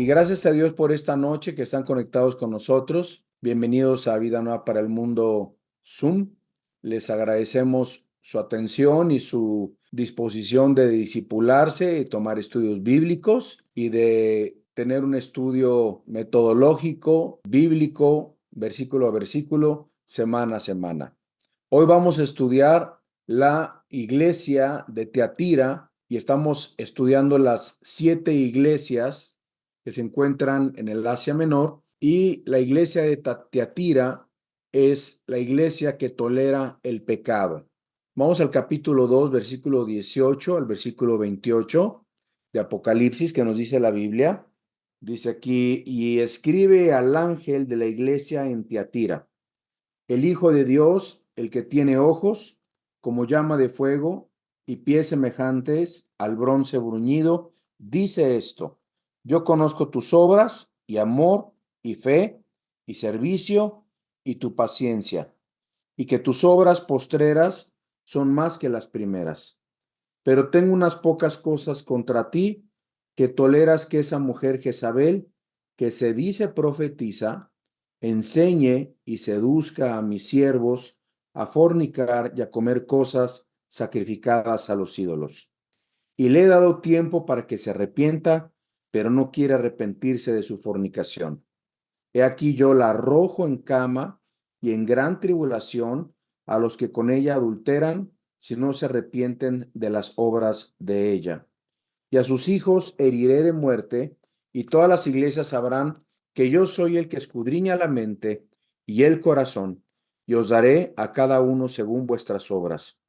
Y gracias a Dios por esta noche que están conectados con nosotros. Bienvenidos a Vida Nueva para el Mundo Zoom. Les agradecemos su atención y su disposición de discipularse y tomar estudios bíblicos y de tener un estudio metodológico, bíblico, versículo a versículo, semana a semana. Hoy vamos a estudiar la iglesia de Tiatira y estamos estudiando las 7 iglesias que se encuentran en el Asia Menor, y la iglesia de Tiatira es la iglesia que tolera el pecado. Vamos al capítulo 2, versículo 18 al versículo 28 de Apocalipsis, que nos dice la Biblia. Dice aquí: y escribe al ángel de la iglesia en Tiatira, el Hijo de Dios, el que tiene ojos como llama de fuego y pies semejantes al bronce bruñido, dice esto: yo conozco tus obras y amor y fe y servicio y tu paciencia, y que tus obras postreras son más que las primeras. Pero tengo unas pocas cosas contra ti, que toleras que esa mujer Jezabel, que se dice profetiza, enseñe y seduzca a mis siervos a fornicar y a comer cosas sacrificadas a los ídolos. Y le he dado tiempo para que se arrepienta, pero no quiere arrepentirse de su fornicación. He aquí yo la arrojo en cama y en gran tribulación a los que con ella adulteran, si no se arrepienten de las obras de ella. Y a sus hijos heriré de muerte, y todas las iglesias sabrán que yo soy el que escudriña la mente y el corazón, y os daré a cada uno según vuestras obras.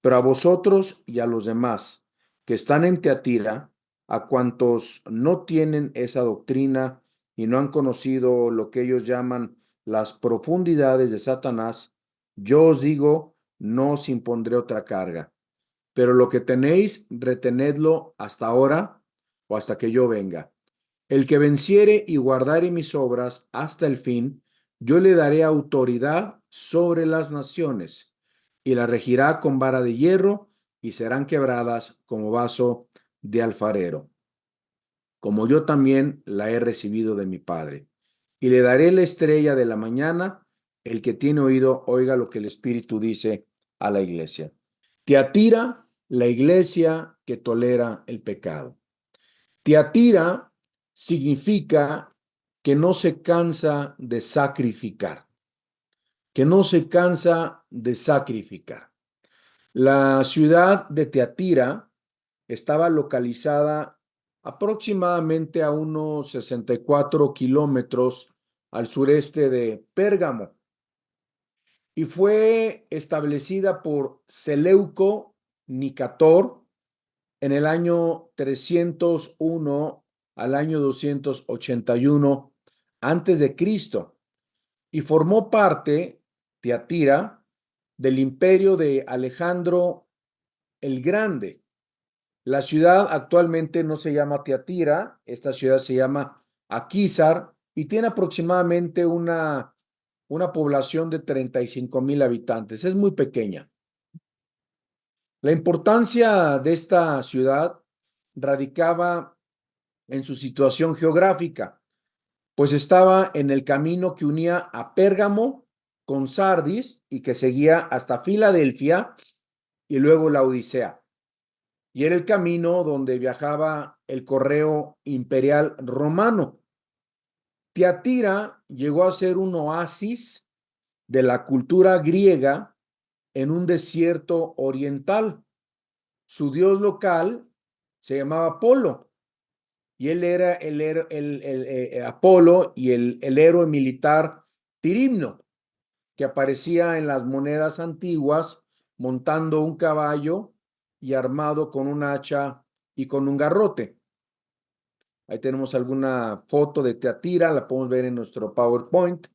Pero a vosotros y a los demás que están en Teatira, a cuantos no tienen esa doctrina y no han conocido lo que ellos llaman las profundidades de Satanás, yo os digo, no os impondré otra carga. Pero lo que tenéis, retenedlo hasta ahora o hasta que yo venga. El que venciere y guardare mis obras hasta el fin, yo le daré autoridad sobre las naciones, y la regirá con vara de hierro, y serán quebradas como vaso de alfarero, como yo también la he recibido de mi Padre. Y le daré la estrella de la mañana. El que tiene oído, oiga lo que el Espíritu dice a la iglesia. Tiatira, la iglesia que tolera el pecado. Tiatira significa que no se cansa de sacrificar, que no se cansa de sacrificar. La ciudad de Tiatira estaba localizada aproximadamente a unos 64 kilómetros al sureste de Pérgamo y fue establecida por Seleuco Nicator en el año 301 al año 281 antes de Cristo, y formó parte, Tiatira, del imperio de Alejandro el Grande. La ciudad actualmente no se llama Tiatira, esta ciudad se llama Aquízar y tiene aproximadamente una población de 35,000 habitantes. Es muy pequeña. La importancia de esta ciudad radicaba en su situación geográfica, pues estaba en el camino que unía a Pérgamo con Sardis y que seguía hasta Filadelfia y luego la Odisea. Y era el camino donde viajaba el correo imperial romano. Tiatira llegó a ser un oasis de la cultura griega en un desierto oriental. Su dios local se llamaba Apolo, y él era el Apolo y el héroe militar Tirimno, que aparecía en las monedas antiguas montando un caballo y armado con un hacha y con un garrote. Ahí tenemos alguna foto de Teatira, la podemos ver en nuestro PowerPoint.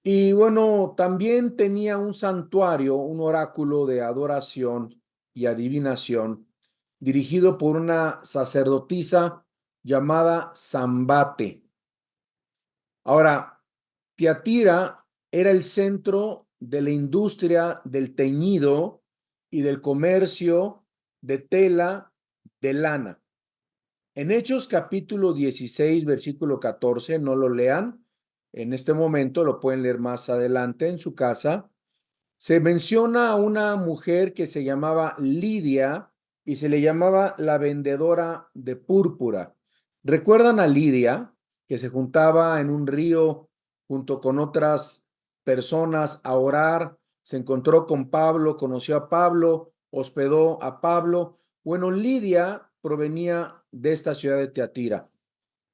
Y bueno, también tenía un santuario, un oráculo de adoración y adivinación, dirigido por una sacerdotisa llamada Zambate. Ahora, Tiatira era el centro de la industria del teñido y del comercio de tela de lana. En Hechos capítulo 16, versículo 14, no lo lean en este momento, lo pueden leer más adelante en su casa. Se menciona a una mujer que se llamaba Lidia y se le llamaba la vendedora de púrpura. ¿Recuerdan a Lidia, que se juntaba en un río junto con otras personas a orar? Se encontró con Pablo, conoció a Pablo, hospedó a Pablo. Bueno, Lidia provenía de esta ciudad de Teatira.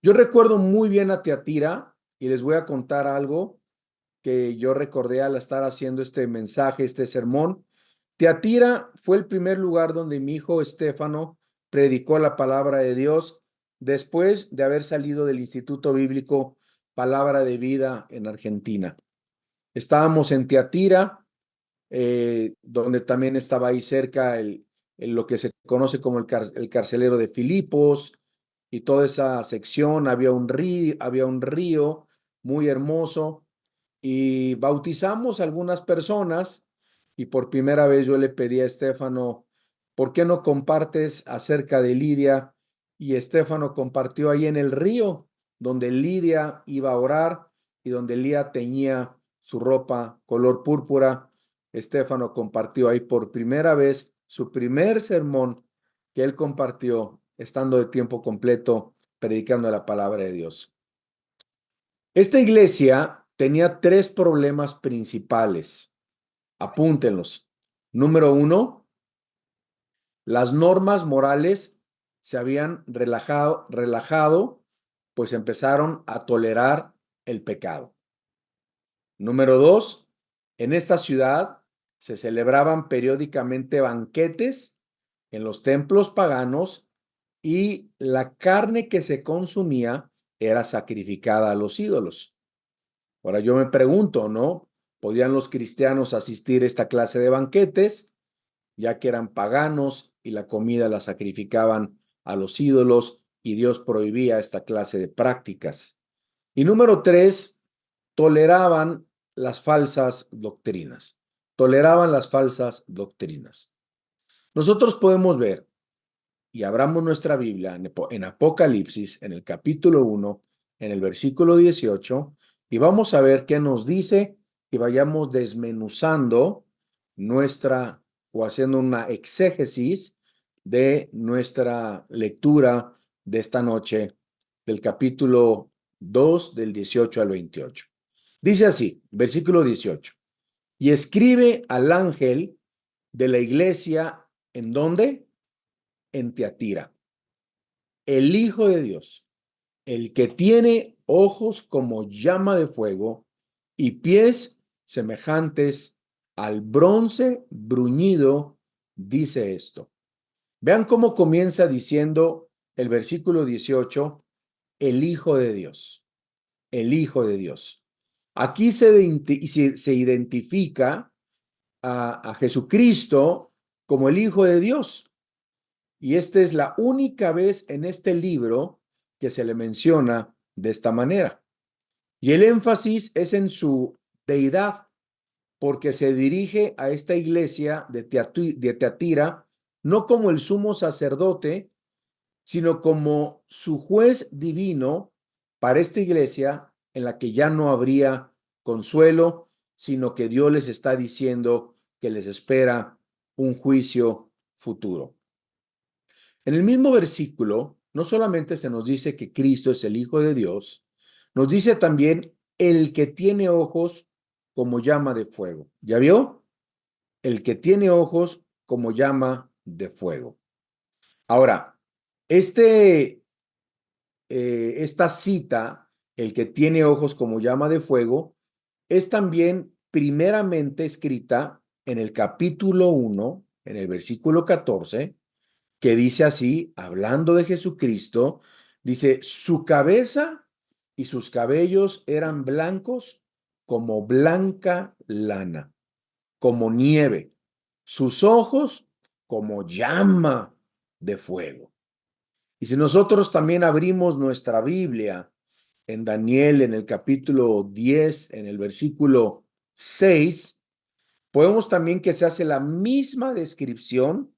Yo recuerdo muy bien a Teatira y les voy a contar algo que yo recordé al estar haciendo este mensaje, este sermón. Teatira fue el primer lugar donde mi hijo Estéfano predicó la palabra de Dios después de haber salido del Instituto Bíblico Palabra de Vida en Argentina. Estábamos en Teatira, donde también estaba ahí cerca lo que se conoce como el carcelero de Filipos y toda esa sección. Había un río muy hermoso y bautizamos a algunas personas y por primera vez yo le pedí a Estéfano, ¿por qué no compartes acerca de Lidia? Y Estéfano compartió ahí en el río, donde Lidia iba a orar y donde Lidia teñía su ropa color púrpura. Estéfano compartió ahí por primera vez su primer sermón que él compartió estando de tiempo completo predicando la palabra de Dios. Esta iglesia tenía tres problemas principales. Apúntenlos. Número uno, las normas morales se habían relajado, pues empezaron a tolerar el pecado. Número dos, en esta ciudad se celebraban periódicamente banquetes en los templos paganos y la carne que se consumía era sacrificada a los ídolos. Ahora yo me pregunto, ¿no? ¿Podían los cristianos asistir a esta clase de banquetes, ya que eran paganos y la comida la sacrificaban a los ídolos y Dios prohibía esta clase de prácticas? Y número tres, toleraban las falsas doctrinas. Toleraban las falsas doctrinas. Nosotros podemos ver, y abramos nuestra Biblia en Apocalipsis, en el capítulo 1, en el versículo 18, y vamos a ver qué nos dice y vayamos desmenuzando nuestra o haciendo una exégesis de nuestra lectura de esta noche del capítulo 2 del 18 al 28. Dice así, versículo 18, y escribe al ángel de la iglesia, ¿en dónde? En Teatira, el Hijo de Dios, el que tiene ojos como llama de fuego y pies semejantes al bronce bruñido, dice esto. Vean cómo comienza diciendo el versículo 18, el Hijo de Dios, el Hijo de Dios. Aquí se identifica a Jesucristo como el Hijo de Dios. Y esta es la única vez en este libro que se le menciona de esta manera. Y el énfasis es en su deidad, porque se dirige a esta iglesia de Teatira no como el sumo sacerdote, sino como su juez divino para esta iglesia en la que ya no habría consuelo, sino que Dios les está diciendo que les espera un juicio futuro. En el mismo versículo, no solamente se nos dice que Cristo es el Hijo de Dios, nos dice también el que tiene ojos como llama de fuego. ¿Ya vio? El que tiene ojos como llama de fuego. Ahora, esta cita, el que tiene ojos como llama de fuego, es también primeramente escrita en el capítulo 1, en el versículo 14, que dice así, hablando de Jesucristo, dice, su cabeza y sus cabellos eran blancos como blanca lana, como nieve, sus ojos como llama de fuego. Y si nosotros también abrimos nuestra Biblia en Daniel, en el capítulo 10, en el versículo 6, podemos también que se hace la misma descripción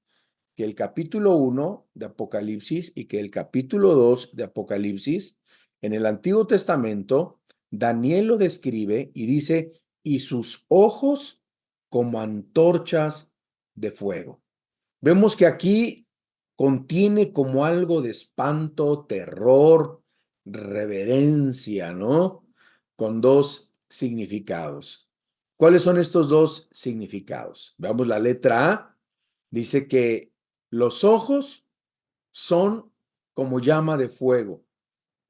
que el capítulo 1 de Apocalipsis y que el capítulo 2 de Apocalipsis, en el Antiguo Testamento, Daniel lo describe y dice, y sus ojos como antorchas de fuego. Vemos que aquí contiene como algo de espanto, terror, reverencia, ¿no? Con dos significados. ¿Cuáles son estos dos significados? Veamos la letra A. Dice que los ojos son como llama de fuego.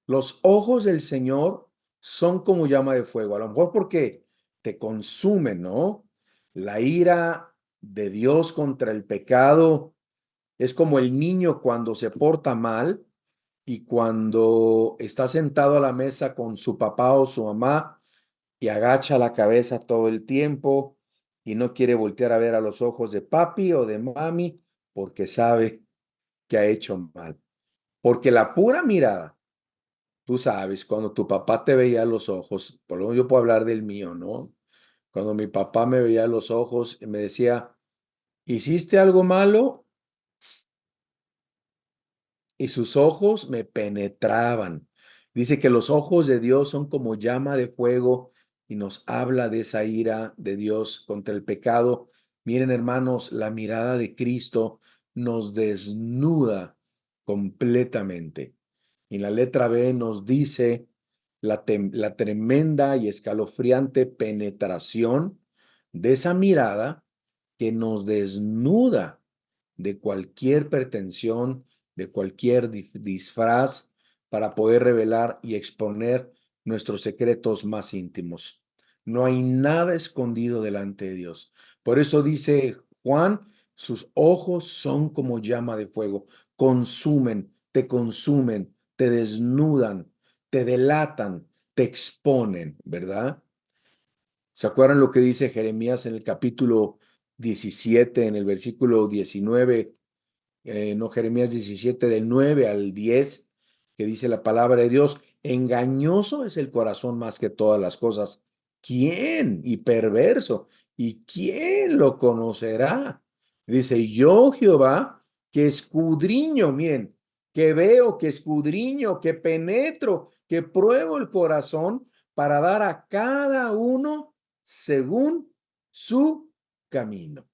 Los ojos del Señor son como llama de fuego. A lo mejor porque te consumen, ¿no? La ira de Dios contra el pecado es como el niño cuando se porta mal y cuando está sentado a la mesa con su papá o su mamá y agacha la cabeza todo el tiempo y no quiere voltear a ver a los ojos de papi o de mami porque sabe que ha hecho mal. Porque la pura mirada, tú sabes, cuando tu papá te veía a los ojos, por lo menos yo puedo hablar del mío, ¿no? Cuando mi papá me veía a los ojos y me decía, ¿hiciste algo malo? Y sus ojos me penetraban. Dice que los ojos de Dios son como llama de fuego y nos habla de esa ira de Dios contra el pecado. Miren, hermanos, la mirada de Cristo nos desnuda completamente. Y la letra B nos dice la tremenda y escalofriante penetración de esa mirada que nos desnuda de cualquier pretensión, de cualquier disfraz para poder revelar y exponer nuestros secretos más íntimos. No hay nada escondido delante de Dios. Por eso dice Juan, sus ojos son como llama de fuego, consumen, te desnudan, te delatan, te exponen, ¿verdad? ¿Se acuerdan lo que dice Jeremías en el capítulo 17, en el versículo 19? No, Jeremías 17, del 9 al 10, que dice la palabra de Dios, engañoso es el corazón más que todas las cosas. ¿Quién? Y perverso. ¿Y quién lo conocerá? Dice, yo Jehová, que escudriño, miren, que veo, que escudriño, que penetro, que pruebo el corazón para dar a cada uno según su camino.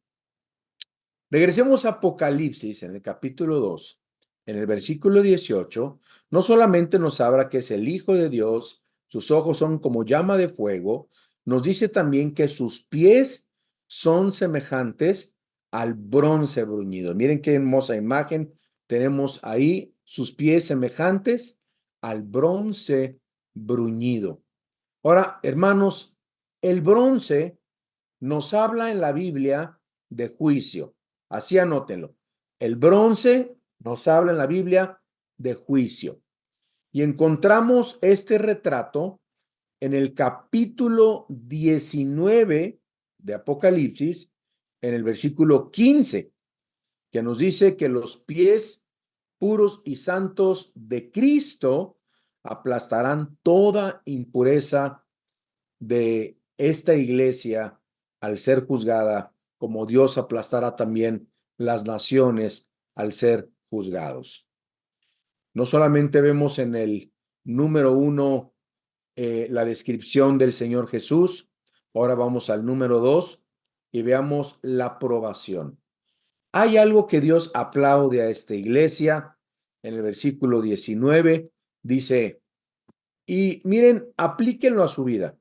Regresemos a Apocalipsis en el capítulo 2, en el versículo 18, no solamente nos habla que es el Hijo de Dios, sus ojos son como llama de fuego, nos dice también que sus pies son semejantes al bronce bruñido. Miren qué hermosa imagen tenemos ahí, sus pies semejantes al bronce bruñido. Ahora, hermanos, el bronce nos habla en la Biblia de juicio. Así anótenlo. El bronce nos habla en la Biblia de juicio. Y encontramos este retrato en el capítulo 19 de Apocalipsis, en el versículo 15, que nos dice que los pies puros y santos de Cristo aplastarán toda impureza de esta iglesia al ser juzgada, como Dios aplastará también las naciones al ser juzgados. No solamente vemos en el número 1 la descripción del Señor Jesús, ahora vamos al número 2 y veamos la aprobación. Hay algo que Dios aplaude a esta iglesia. En el versículo 19 dice, y miren, aplíquenlo a su vida.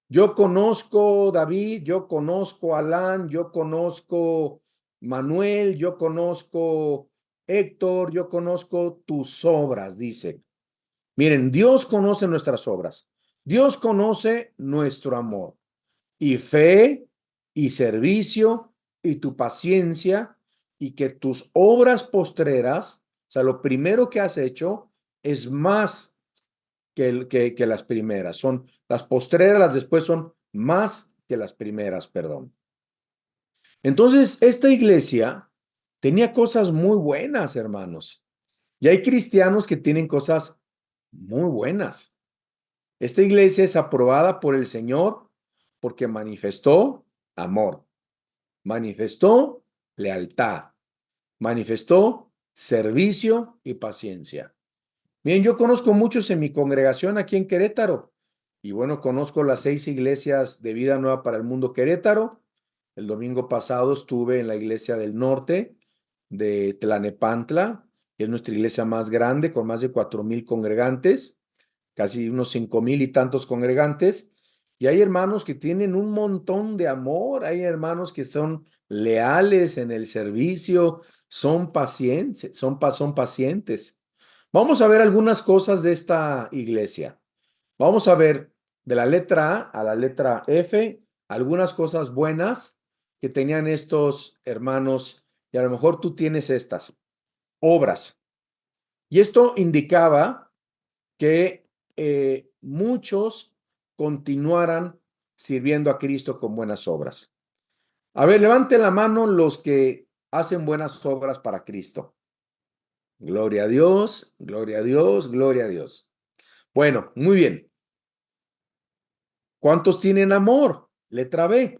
Yo conozco David, yo conozco Alan, yo conozco Manuel, yo conozco Héctor, yo conozco tus obras, dice. Miren, Dios conoce nuestras obras. Dios conoce nuestro amor y fe y servicio y tu paciencia y que tus obras postreras, o sea, lo primero que has hecho es más que las primeras. Son las postreras, las después son más que las primeras, perdón. Entonces, esta iglesia tenía cosas muy buenas, hermanos. Y hay cristianos que tienen cosas muy buenas. Esta iglesia es aprobada por el Señor porque manifestó amor, manifestó lealtad, manifestó servicio y paciencia. Bien, yo conozco muchos en mi congregación aquí en Querétaro. Y bueno, conozco las 6 iglesias de Vida Nueva para el Mundo Querétaro. El domingo pasado estuve en la iglesia del norte de Tlanepantla, que es nuestra iglesia más grande, con más de 4,000 congregantes, casi unos 5,000 y tantos congregantes. Y hay hermanos que tienen un montón de amor, hay hermanos que son leales en el servicio, son pacientes, son pacientes. Vamos a ver algunas cosas de esta iglesia. Vamos a ver de la letra A a la letra F, algunas cosas buenas que tenían estos hermanos, y a lo mejor tú tienes estas obras. Y esto indicaba que muchos continuaran sirviendo a Cristo con buenas obras. A ver, levanten la mano los que hacen buenas obras para Cristo. Gloria a Dios, gloria a Dios, gloria a Dios. Bueno, muy bien. ¿Cuántos tienen amor? Letra B.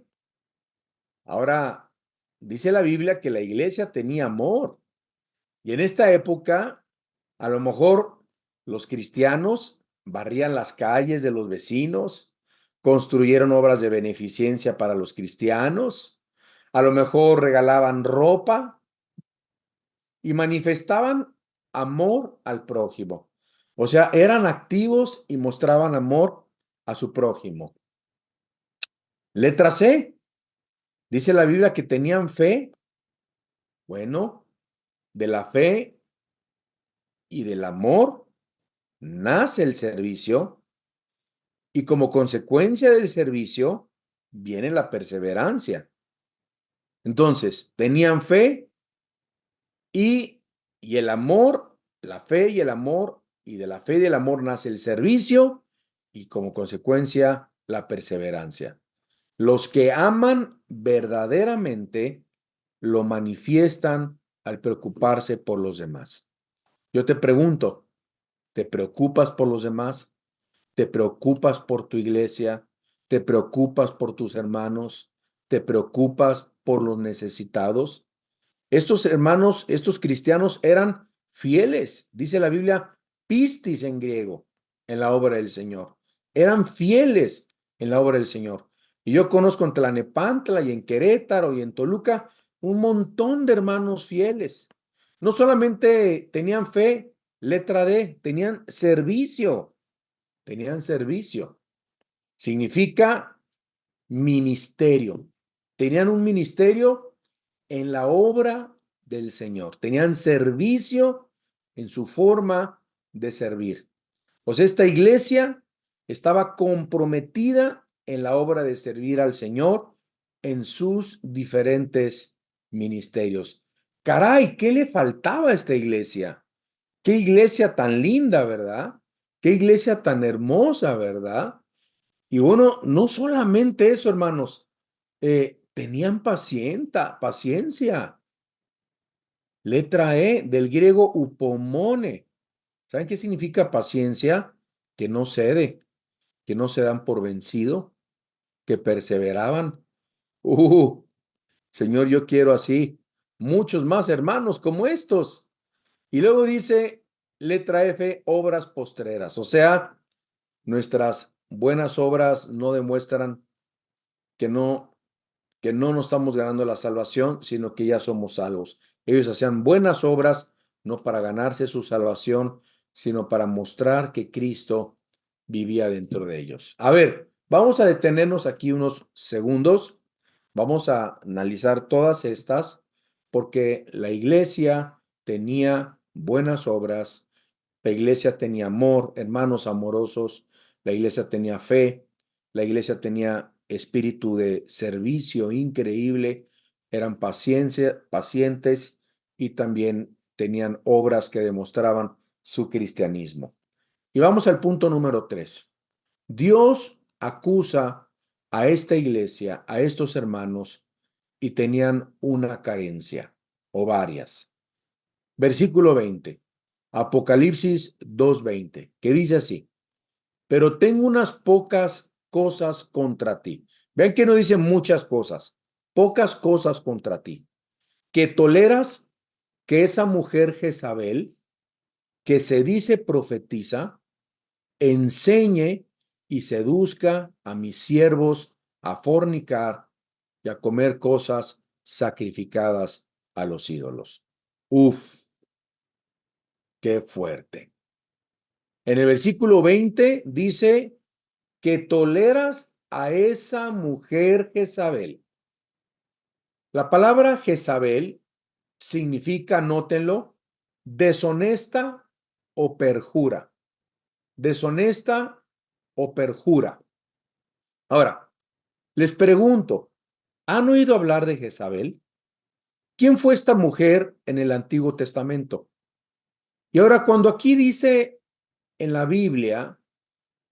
Ahora, dice la Biblia que la iglesia tenía amor. Y en esta época, a lo mejor los cristianos barrían las calles de los vecinos, construyeron obras de beneficencia para los cristianos, a lo mejor regalaban ropa y manifestaban amor al prójimo. O sea, eran activos y mostraban amor a su prójimo. Letra C. Dice la Biblia que tenían fe. Bueno, de la fe y del amor nace el servicio y como consecuencia del servicio viene la perseverancia. Entonces, tenían fe y el amor, la fe y el amor, y de la fe y del amor nace el servicio y como consecuencia la perseverancia. Los que aman verdaderamente lo manifiestan al preocuparse por los demás. Yo te pregunto, ¿te preocupas por los demás? ¿Te preocupas por tu iglesia? ¿Te preocupas por tus hermanos? ¿Te preocupas por los necesitados? Estos hermanos, estos cristianos eran fieles, dice la Biblia, pistis en griego, en la obra del Señor. Eran fieles en la obra del Señor. Y yo conozco en Tlanepantla y en Querétaro y en Toluca un montón de hermanos fieles. No solamente tenían fe, letra D, tenían servicio. Tenían servicio. Significa ministerio. Tenían un ministerio en la obra del Señor. Tenían servicio en su forma de servir. Pues esta iglesia estaba comprometida en la obra de servir al Señor en sus diferentes ministerios. Caray, ¿qué le faltaba a esta iglesia? Qué iglesia tan linda, ¿verdad? Qué iglesia tan hermosa, ¿verdad? Y bueno, no solamente eso, hermanos, tenían paciencia. Letra E, del griego upomone. ¿Saben qué significa paciencia? Que no cede, que no se dan por vencido, que perseveraban. Uh, Señor, yo quiero así muchos más hermanos como estos. Y luego dice, letra F, obras postreras. O sea, nuestras buenas obras no demuestran que no nos estamos ganando la salvación, sino que ya somos salvos. Ellos hacían buenas obras, no para ganarse su salvación, sino para mostrar que Cristo vivía dentro de ellos. A ver, vamos a detenernos aquí unos segundos. Vamos a analizar todas estas, porque la iglesia tenía buenas obras, la iglesia tenía amor, hermanos amorosos, la iglesia tenía fe, la iglesia tenía espíritu de servicio increíble, eran pacientes y también tenían obras que demostraban su cristianismo. Y vamos al punto número 3. Dios acusa a esta iglesia, a estos hermanos, y tenían una carencia o varias. Versículo 20, Apocalipsis 2:20, que dice así: pero tengo unas pocas cosas contra ti. Vean que no dice muchas cosas, pocas cosas contra ti, que toleras que esa mujer Jezabel, que se dice profetiza, enseñe y seduzca a mis siervos a fornicar y a comer cosas sacrificadas a los ídolos. Uf, qué fuerte. En el versículo 20 dice que toleras a esa mujer Jezabel. La palabra Jezabel significa, anótenlo, deshonesta o perjura. Deshonesta o perjura. Ahora, les pregunto, ¿han oído hablar de Jezabel? ¿Quién fue esta mujer en el Antiguo Testamento? Y ahora, cuando aquí dice en la Biblia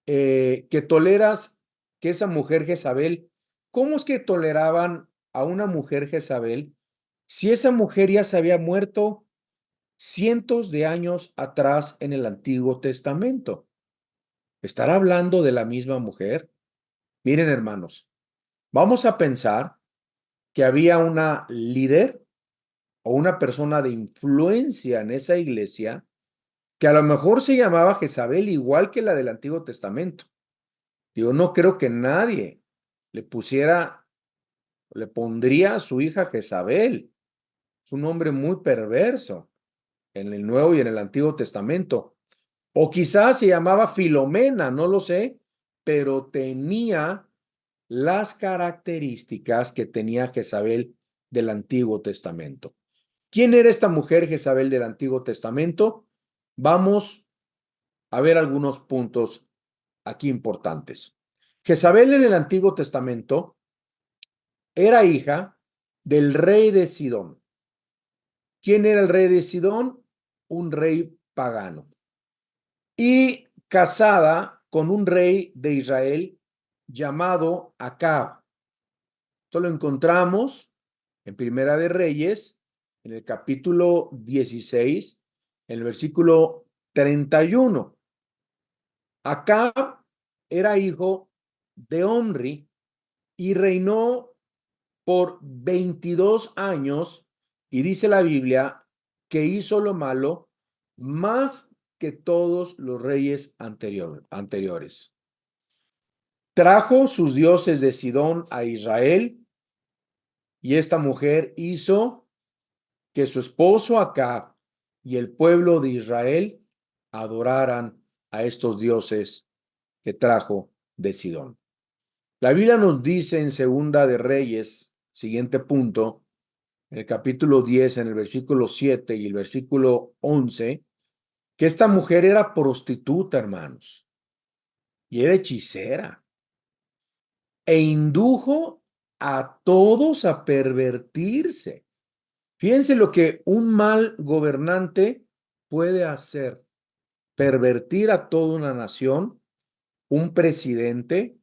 que toleras que esa mujer Jezabel, ¿cómo es que toleraban a una mujer Jezabel si esa mujer ya se había muerto cientos de años atrás en el Antiguo Testamento? ¿Estará hablando de la misma mujer? Miren, hermanos, vamos a pensar que había una líder o una persona de influencia en esa iglesia que a lo mejor se llamaba Jezabel igual que la del Antiguo Testamento. Yo no creo que nadie le pondría a su hija Jezabel. Es un nombre muy perverso en el Nuevo y en el Antiguo Testamento. O quizás se llamaba Filomena, no lo sé, pero tenía las características que tenía Jezabel del Antiguo Testamento. ¿Quién era esta mujer Jezabel del Antiguo Testamento? Vamos a ver algunos puntos aquí importantes. Jezabel en el Antiguo Testamento era hija del rey de Sidón. ¿Quién era el rey de Sidón? Un rey pagano. Y casada con un rey de Israel llamado Acab. Esto lo encontramos en Primera de Reyes, en el capítulo 16, en el versículo 31. Acab era hijo de Omri y reinó por 22 años, y dice la Biblia que hizo lo malo más que todos los reyes anteriores. Trajo sus dioses de Sidón a Israel, y esta mujer hizo que su esposo Acab y el pueblo de Israel adoraran a estos dioses que trajo de Sidón. La Biblia nos dice en Segunda de Reyes, siguiente punto, en el capítulo 10, en el versículo 7 y el versículo 11, que esta mujer era prostituta, hermanos, y era hechicera, e indujo a todos a pervertirse. Fíjense lo que un mal gobernante puede hacer: pervertir a toda una nación, un presidente,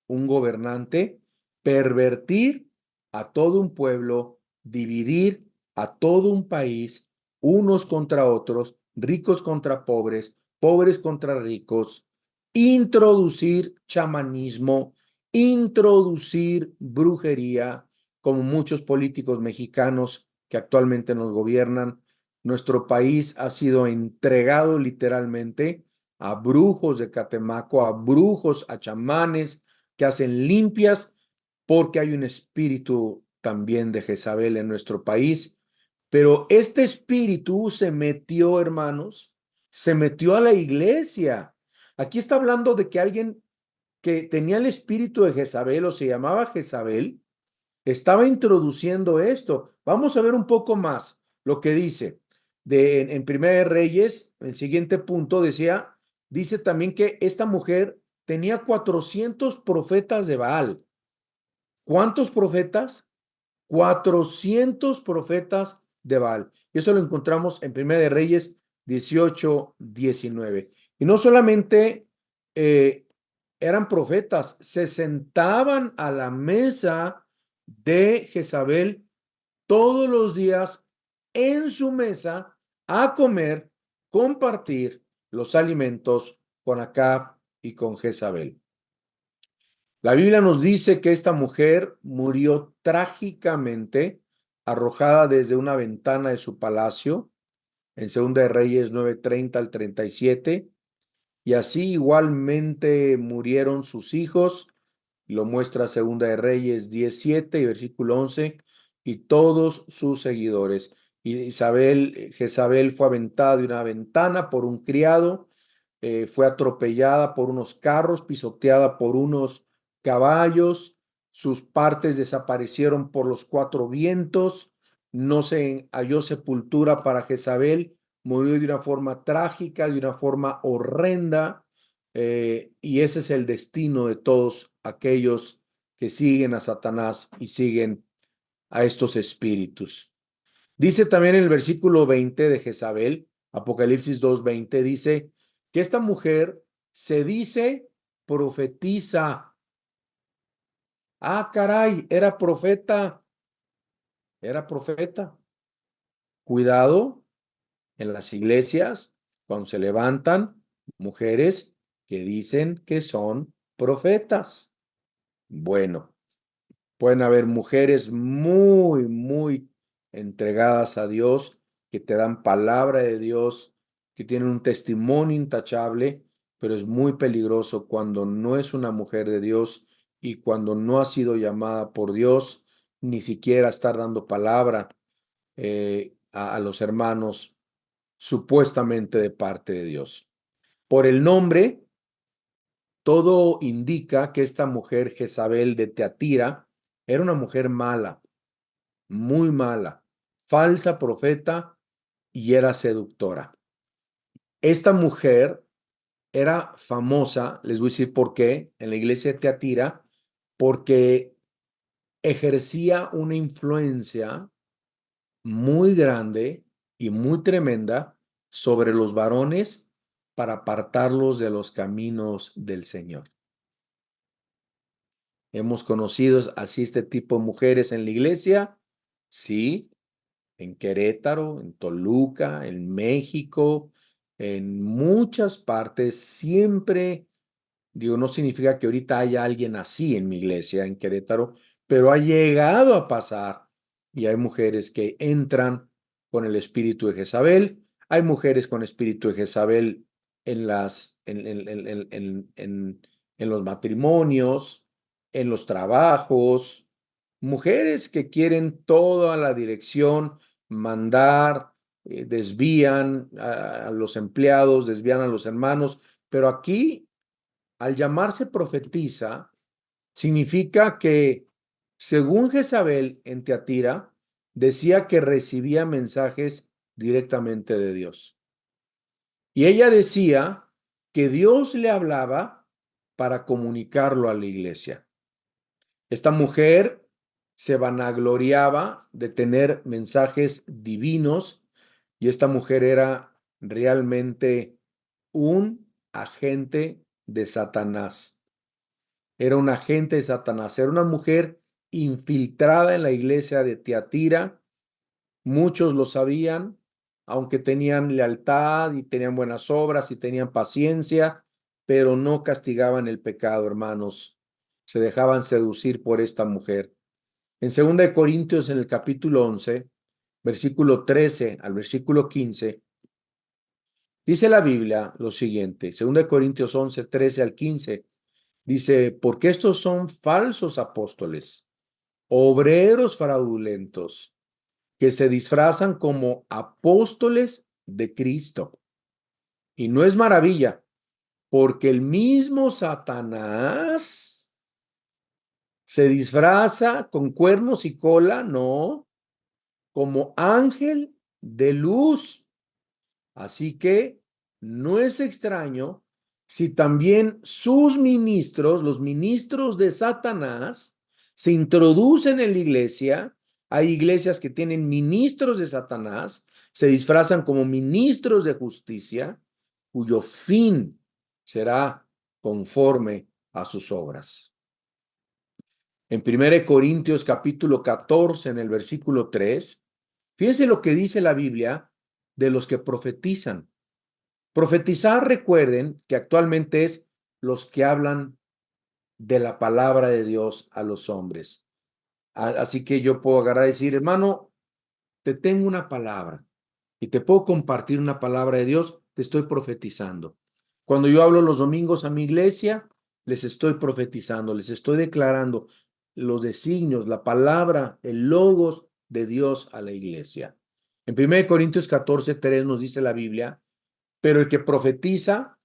un gobernante, pervertir a todo un pueblo, dividir a todo un país, unos contra otros, ricos contra pobres, pobres contra ricos, introducir chamanismo, introducir brujería, como muchos políticos mexicanos que actualmente nos gobiernan. Nuestro país ha sido entregado literalmente a brujos de Catemaco, a brujos, a chamanes que hacen limpias, porque hay un espíritu también de Jezabel en nuestro país. Pero este espíritu se metió, hermanos, se metió a la iglesia. Aquí está hablando de que alguien que tenía el espíritu de Jezabel o se llamaba Jezabel estaba introduciendo esto. Vamos a ver un poco más lo que dice en Primera de Reyes. El siguiente punto dice también que esta mujer tenía 400 profetas de Baal. ¿Cuántos profetas? 400 profetas de Baal. Y eso lo encontramos en Primera de Reyes 18, 19. Y no solamente eran profetas, se sentaban a la mesa de Jezabel todos los días en su mesa a comer, compartir los alimentos con Acab y con Jezabel. La Biblia nos dice que esta mujer murió trágicamente arrojada desde una ventana de su palacio, en Segunda de Reyes 9:30 al 37, y así igualmente murieron sus hijos, lo muestra Segunda de Reyes 17 y versículo 11, y todos sus seguidores. Y Jezabel fue aventada de una ventana por un criado, fue atropellada por unos carros, pisoteada por unos caballos, sus partes desaparecieron por los cuatro vientos, no se halló sepultura para Jezabel, murió de una forma trágica, de una forma horrenda, y ese es el destino de todos aquellos que siguen a Satanás y siguen a estos espíritus. Dice también en el versículo 20 de Jezabel, Apocalipsis 2:20, dice que esta mujer se dice profetiza. Ah, caray, era profeta. Cuidado en las iglesias cuando se levantan mujeres que dicen que son profetas. Bueno, pueden haber mujeres muy, muy entregadas a Dios, que te dan palabra de Dios, que tienen un testimonio intachable, pero es muy peligroso cuando no es una mujer de Dios y cuando no ha sido llamada por Dios, ni siquiera estar dando palabra a los hermanos supuestamente de parte de Dios. Por el nombre, todo indica que esta mujer, Jezabel de Teatira, era una mujer mala, muy mala, falsa profeta y era seductora. Esta mujer era famosa, les voy a decir por qué, en la iglesia de Teatira, porque ejercía una influencia muy grande y muy tremenda sobre los varones para apartarlos de los caminos del Señor. Hemos conocido así este tipo de mujeres en la iglesia, sí, en Querétaro, en Toluca, en México, en muchas partes, siempre, digo, no significa que ahorita haya alguien así en mi iglesia, en Querétaro, pero ha llegado a pasar y hay mujeres que entran con el espíritu de Jezabel, hay mujeres con espíritu de Jezabel en los matrimonios, en los trabajos, mujeres que quieren toda la dirección, mandar, desvían a los empleados, desvían a los hermanos, pero aquí, al llamarse profetisa, significa que, según Jezabel en Teatira, decía que recibía mensajes directamente de Dios. Y ella decía que Dios le hablaba para comunicarlo a la iglesia. Esta mujer se vanagloriaba de tener mensajes divinos y esta mujer era realmente un agente de Satanás. Era un agente de Satanás, era una mujer infiltrada en la iglesia de Tiatira. Muchos lo sabían, aunque tenían lealtad y tenían buenas obras y tenían paciencia, pero no castigaban el pecado, hermanos. Se dejaban seducir por esta mujer. En 2 Corintios, en el capítulo 11, versículo 13 al versículo 15, dice la Biblia lo siguiente, 2 Corintios 11, 13 al 15, dice, porque estos son falsos apóstoles, obreros fraudulentos, que se disfrazan como apóstoles de Cristo. Y no es maravilla, porque el mismo Satanás se disfraza con cuernos y cola, no, como ángel de luz. Así que no es extraño si también sus ministros, los ministros de Satanás, se introducen en la iglesia. Hay iglesias que tienen ministros de Satanás, se disfrazan como ministros de justicia, cuyo fin será conforme a sus obras. En 1 Corintios capítulo 14, en el versículo 3, fíjense lo que dice la Biblia de los que profetizan. Profetizar, recuerden que actualmente es los que hablan de la palabra de Dios a los hombres. Así que yo puedo agarrar y decir, hermano, te tengo una palabra y te puedo compartir una palabra de Dios, te estoy profetizando. Cuando yo hablo los domingos a mi iglesia, les estoy profetizando, les estoy declarando los designios, la palabra, el logos de Dios a la iglesia. En 1 Corintios 14:3 nos dice la Biblia, pero el que profetiza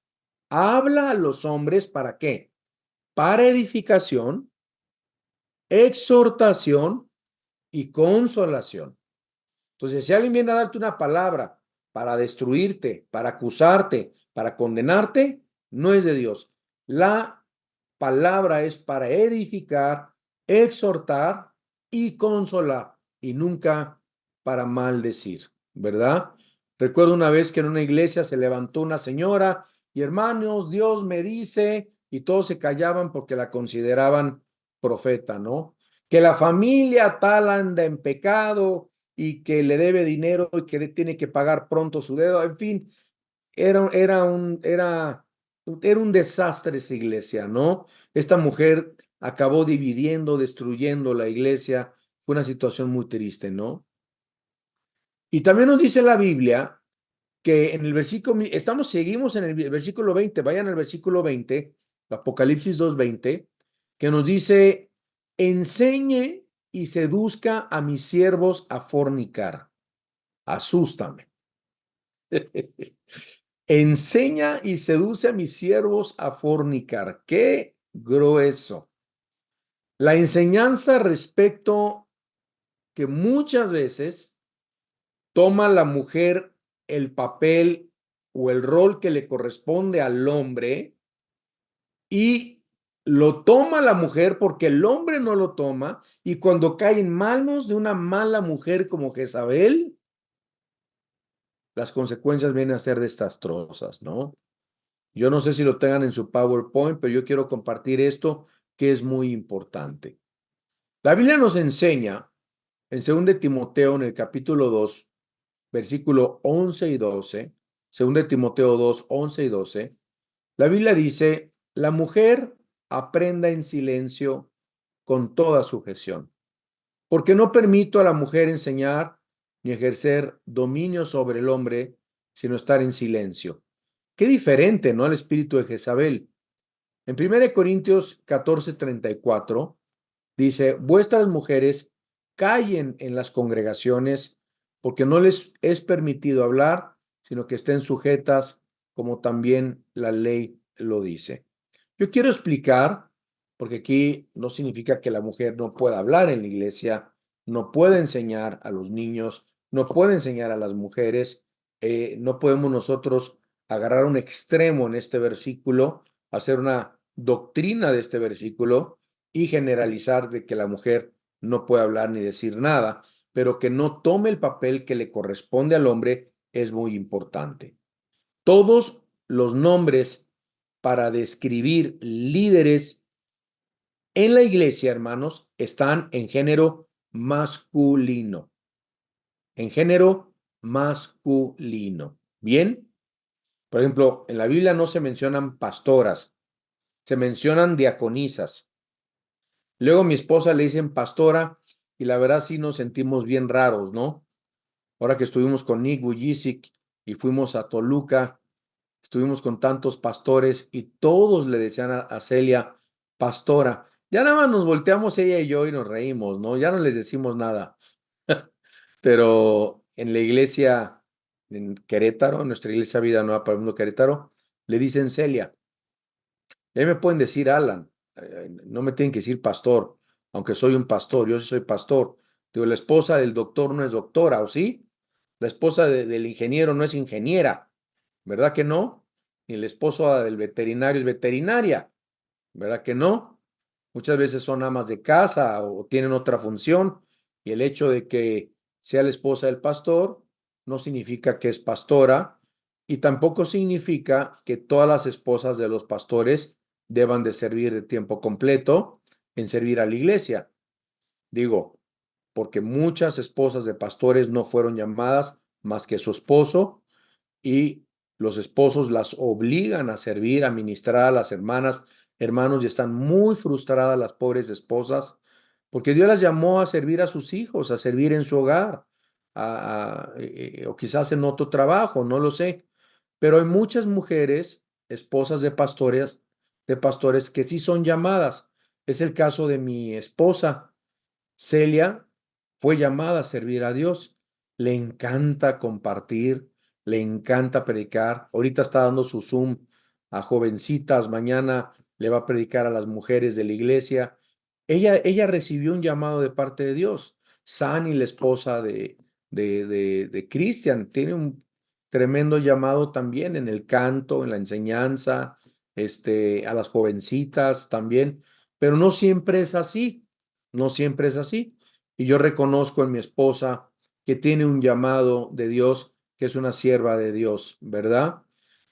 habla a los hombres ¿para qué? Para edificación, exhortación y consolación. Entonces, si alguien viene a darte una palabra para destruirte, para acusarte, para condenarte, no es de Dios. La palabra es para edificar, exhortar y consolar, y nunca para maldecir, ¿verdad? Recuerdo una vez que en una iglesia se levantó una señora y hermanos, Dios me dice, y todos se callaban porque la consideraban profeta, ¿no? Que la familia tal anda en pecado y que le debe dinero y que tiene que pagar pronto su deuda, en fin, era un desastre esa iglesia, ¿no? Esta mujer acabó dividiendo, destruyendo la iglesia, fue una situación muy triste, ¿no? Y también nos dice la Biblia que en el versículo, seguimos en el versículo 20, vayan al versículo 20, Apocalipsis 2:20, que nos dice, enseñe y seduzca a mis siervos a fornicar. Asústame. Enseña y seduce a mis siervos a fornicar. ¡Qué grueso! La enseñanza respecto que muchas veces toma la mujer el papel o el rol que le corresponde al hombre y lo toma la mujer porque el hombre no lo toma y cuando cae en manos de una mala mujer como Jezabel, las consecuencias vienen a ser desastrosas, ¿no? Yo no sé si lo tengan en su PowerPoint, pero yo quiero compartir esto que es muy importante. La Biblia nos enseña en 2 Timoteo, en el capítulo 2, versículo 11 y 12, 2 Timoteo 2, 11 y 12, la Biblia dice, la mujer aprenda en silencio con toda sujeción, porque no permito a la mujer enseñar ni ejercer dominio sobre el hombre, sino estar en silencio. Qué diferente, ¿no? Al espíritu de Jezabel. En 1 Corintios 14:34 dice, vuestras mujeres callen en las congregaciones porque no les es permitido hablar, sino que estén sujetas como también la ley lo dice. Yo quiero explicar, porque aquí no significa que la mujer no pueda hablar en la iglesia, no puede enseñar a los niños, no puede enseñar a las mujeres, no podemos nosotros agarrar un extremo en este versículo, hacer una doctrina de este versículo y generalizar de que la mujer no puede hablar ni decir nada, pero que no tome el papel que le corresponde al hombre es muy importante. Todos los nombres para describir líderes en la iglesia, hermanos, están en género masculino. En género masculino. ¿Bien? Por ejemplo, en la Biblia no se mencionan pastoras, se mencionan diaconisas. Luego mi esposa le dicen pastora y la verdad sí nos sentimos bien raros, ¿no? Ahora que estuvimos con Nick Vujicic y fuimos a Toluca, estuvimos con tantos pastores y todos le decían a Celia, pastora. Ya nada más nos volteamos ella y yo y nos reímos, ¿no? Ya no les decimos nada. Pero en la iglesia en Querétaro, nuestra iglesia Vida Nueva para el Mundo Querétaro, le dicen Celia. Y ahí me pueden decir Alan, no me tienen que decir pastor, aunque soy un pastor, yo sí soy pastor. Digo, la esposa del doctor no es doctora, ¿o sí? La esposa del ingeniero no es ingeniera, ¿verdad que no? Ni la esposa del veterinario es veterinaria, ¿verdad que no? Muchas veces son amas de casa o tienen otra función y el hecho de que sea la esposa del pastor no significa que es pastora y tampoco significa que todas las esposas de los pastores deban de servir de tiempo completo en servir a la iglesia. Digo, porque muchas esposas de pastores no fueron llamadas más que su esposo y los esposos las obligan a servir, a ministrar a las hermanas, hermanos, y están muy frustradas las pobres esposas, porque Dios las llamó a servir a sus hijos, a servir en su hogar. o quizás en otro trabajo, no lo sé. Pero hay muchas mujeres, esposas de pastores que sí son llamadas. Es el caso de mi esposa. Celia fue llamada a servir a Dios. Le encanta compartir, le encanta predicar. Ahorita está dando su Zoom a jovencitas, mañana le va a predicar a las mujeres de la iglesia. Ella recibió un llamado de parte de Dios. Sani, la esposa de Cristian, tiene un tremendo llamado también en el canto, en la enseñanza, a las jovencitas también, pero no siempre es así. No siempre es así. Y yo reconozco en mi esposa que tiene un llamado de Dios, que es una sierva de Dios, ¿verdad?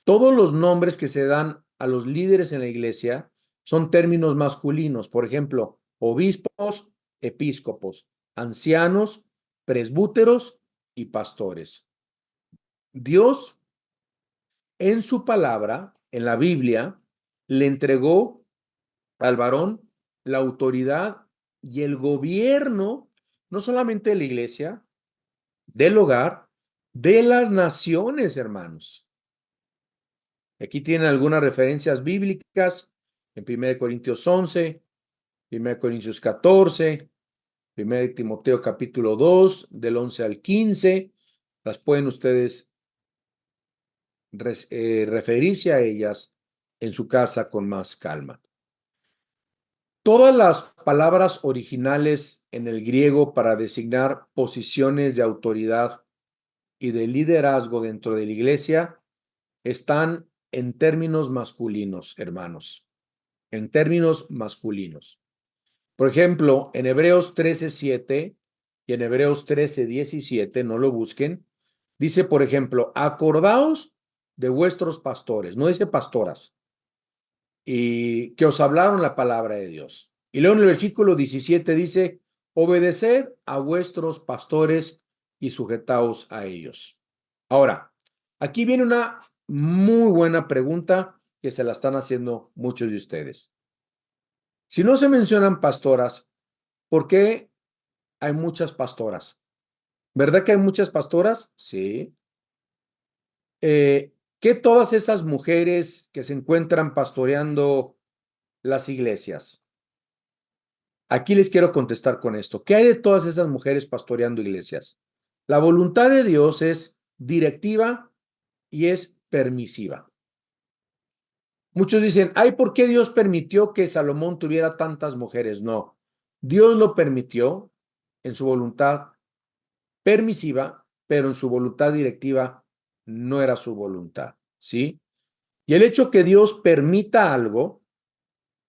Todos los nombres que se dan a los líderes en la iglesia son términos masculinos. Por ejemplo, obispos, episcopos, ancianos, presbúteros y pastores. Dios, en su palabra, en la Biblia, le entregó al varón la autoridad y el gobierno, no solamente de la iglesia, del hogar, de las naciones, hermanos. Aquí tienen algunas referencias bíblicas en 1 Corintios 11, 1 Corintios 14, 1 Timoteo capítulo 2, del 11 al 15. Las pueden ustedes referirse a ellas en su casa con más calma. Todas las palabras originales en el griego para designar posiciones de autoridad y de liderazgo dentro de la iglesia están en términos masculinos, hermanos, en términos masculinos. Por ejemplo, en Hebreos 13:7 y en Hebreos 13:17, no lo busquen, dice, por ejemplo, acordaos de vuestros pastores, no dice pastoras, y que os hablaron la palabra de Dios. Y luego en el versículo 17 dice, obedeced a vuestros pastores y sujetaos a ellos. Ahora, aquí viene una muy buena pregunta que se la están haciendo muchos de ustedes. Si no se mencionan pastoras, ¿por qué hay muchas pastoras? ¿Verdad que hay muchas pastoras? Sí. ¿Qué todas esas mujeres que se encuentran pastoreando las iglesias? Aquí les quiero contestar con esto. ¿Qué hay de todas esas mujeres pastoreando iglesias? La voluntad de Dios es directiva y es permisiva. Muchos dicen, ay, ¿por qué Dios permitió que Salomón tuviera tantas mujeres? No, Dios lo permitió en su voluntad permisiva, pero en su voluntad directiva no era su voluntad, ¿sí? Y el hecho que Dios permita algo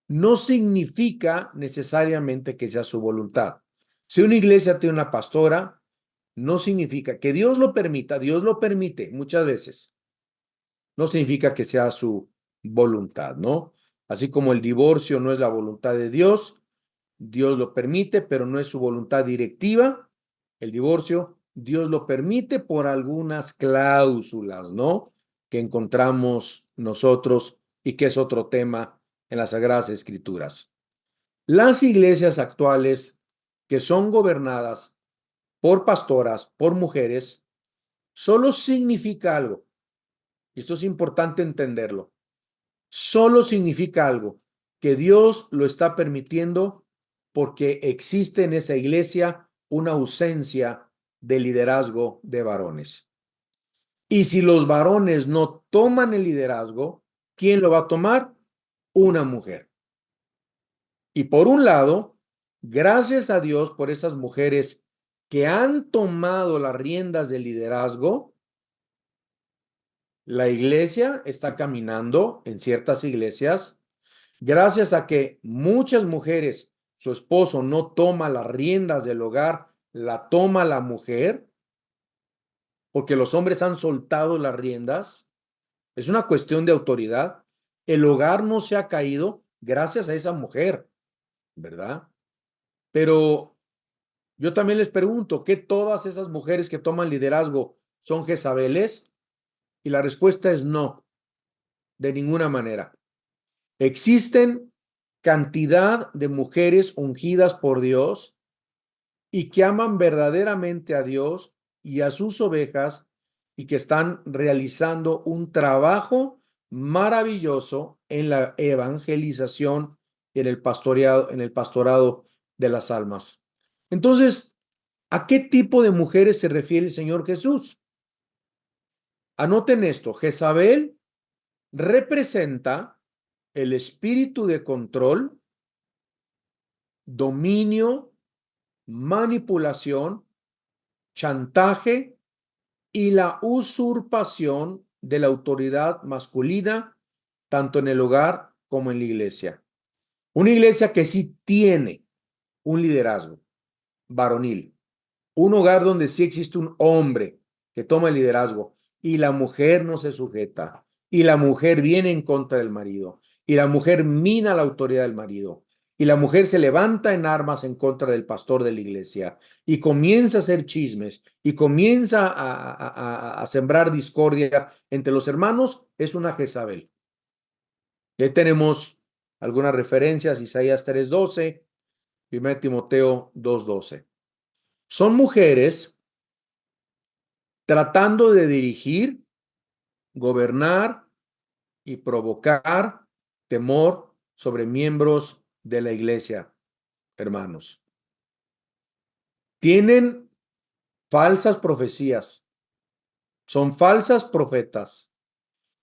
no significa necesariamente que sea su voluntad. Si una iglesia tiene una pastora, no significa que Dios lo permita, Dios lo permite muchas veces, no significa que sea su voluntad, ¿no? Así como el divorcio no es la voluntad de Dios, Dios lo permite, pero no es su voluntad directiva. El divorcio, Dios lo permite por algunas cláusulas, ¿no? Que encontramos nosotros y que es otro tema en las Sagradas Escrituras. Las iglesias actuales que son gobernadas por pastoras, por mujeres, solo significa algo, y esto es importante entenderlo, solo significa algo, que Dios lo está permitiendo porque existe en esa iglesia una ausencia de liderazgo de varones. Y si los varones no toman el liderazgo, ¿quién lo va a tomar? Una mujer. Y por un lado, gracias a Dios por esas mujeres que han tomado las riendas del liderazgo, la iglesia está caminando en ciertas iglesias, gracias a que muchas mujeres, su esposo no toma las riendas del hogar, la toma la mujer, porque los hombres han soltado las riendas, es una cuestión de autoridad. El hogar no se ha caído gracias a esa mujer, ¿verdad? Pero yo también les pregunto, ¿qué todas esas mujeres que toman liderazgo son Jezabeles? Y la respuesta es no, de ninguna manera. Existen cantidad de mujeres ungidas por Dios y que aman verdaderamente a Dios y a sus ovejas y que están realizando un trabajo maravilloso en la evangelización y en el pastorado de las almas. Entonces, ¿a qué tipo de mujeres se refiere el Señor Jesús? Anoten esto, Jezabel representa el espíritu de control, dominio, manipulación, chantaje y la usurpación de la autoridad masculina, tanto en el hogar como en la iglesia. Una iglesia que sí tiene un liderazgo varonil, un hogar donde sí existe un hombre que toma el liderazgo y la mujer no se sujeta y la mujer viene en contra del marido y la mujer mina la autoridad del marido y la mujer se levanta en armas en contra del pastor de la iglesia y comienza a hacer chismes y comienza a sembrar discordia entre los hermanos, es una Jezabel. Y ahí tenemos algunas referencias, Isaías 3:12, 1 Timoteo 2:12. Son mujeres tratando de dirigir, gobernar y provocar temor sobre miembros de la iglesia, hermanos. Tienen falsas profecías, son falsas profetas.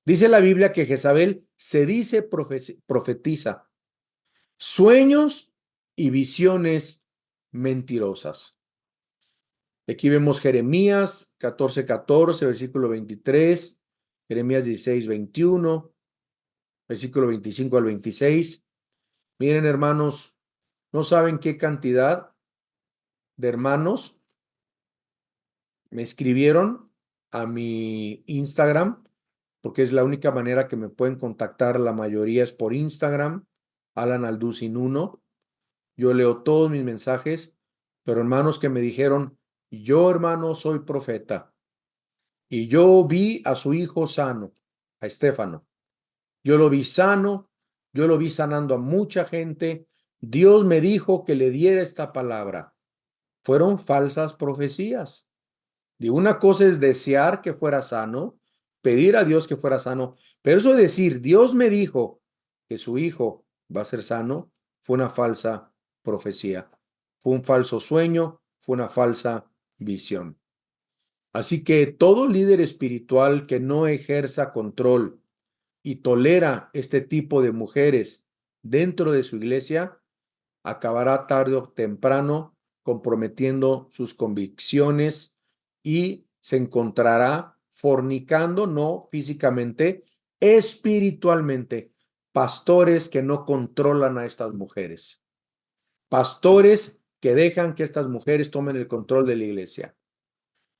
Dice la Biblia que Jezabel se dice profetiza sueños y visiones mentirosas. Aquí vemos Jeremías 14:14, versículo 23, Jeremías 16:21, versículo 25 al 26. Miren, hermanos, no saben qué cantidad de hermanos me escribieron a mi Instagram, porque es la única manera que me pueden contactar. La mayoría es por Instagram, Alan Alducin 1. Yo leo todos mis mensajes, pero hermanos que me dijeron, yo hermano soy profeta y yo vi a su hijo sano, a Estéfano. Yo lo vi sano, yo lo vi sanando a mucha gente. Dios me dijo que le diera esta palabra. Fueron falsas profecías. De una cosa es desear que fuera sano, pedir a Dios que fuera sano, pero eso de decir, Dios me dijo que su hijo va a ser sano, fue una falsa profecía. Fue un falso sueño, fue una falsa visión. Así que todo líder espiritual que no ejerza control y tolera este tipo de mujeres dentro de su iglesia, acabará tarde o temprano comprometiendo sus convicciones y se encontrará fornicando, no físicamente, espiritualmente, pastores que no controlan a estas mujeres, pastores que dejan que estas mujeres tomen el control de la iglesia.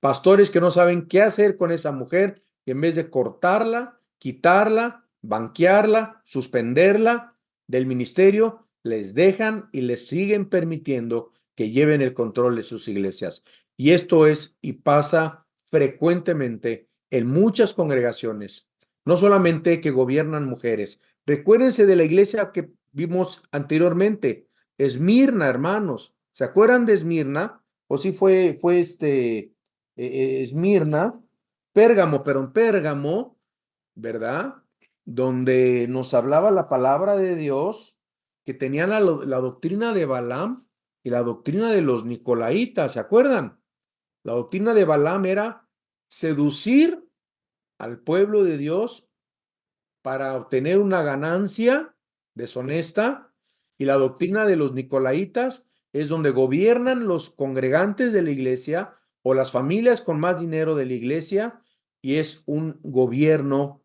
Pastores que no saben qué hacer con esa mujer y en vez de cortarla, quitarla, banquearla, suspenderla del ministerio, les dejan y les siguen permitiendo que lleven el control de sus iglesias. Y esto es y pasa frecuentemente en muchas congregaciones, no solamente que gobiernan mujeres. Recuérdense de la iglesia que vimos anteriormente, Esmirna, hermanos. ¿Se acuerdan de Esmirna? ¿O sí fue Esmirna, Pérgamo, pero en Pérgamo, ¿verdad? Donde nos hablaba la palabra de Dios, que tenían la doctrina de Balaam y la doctrina de los Nicolaitas, ¿se acuerdan? La doctrina de Balaam era seducir al pueblo de Dios para obtener una ganancia deshonesta, y la doctrina de los Nicolaitas es donde gobiernan los congregantes de la iglesia o las familias con más dinero de la iglesia, y es un gobierno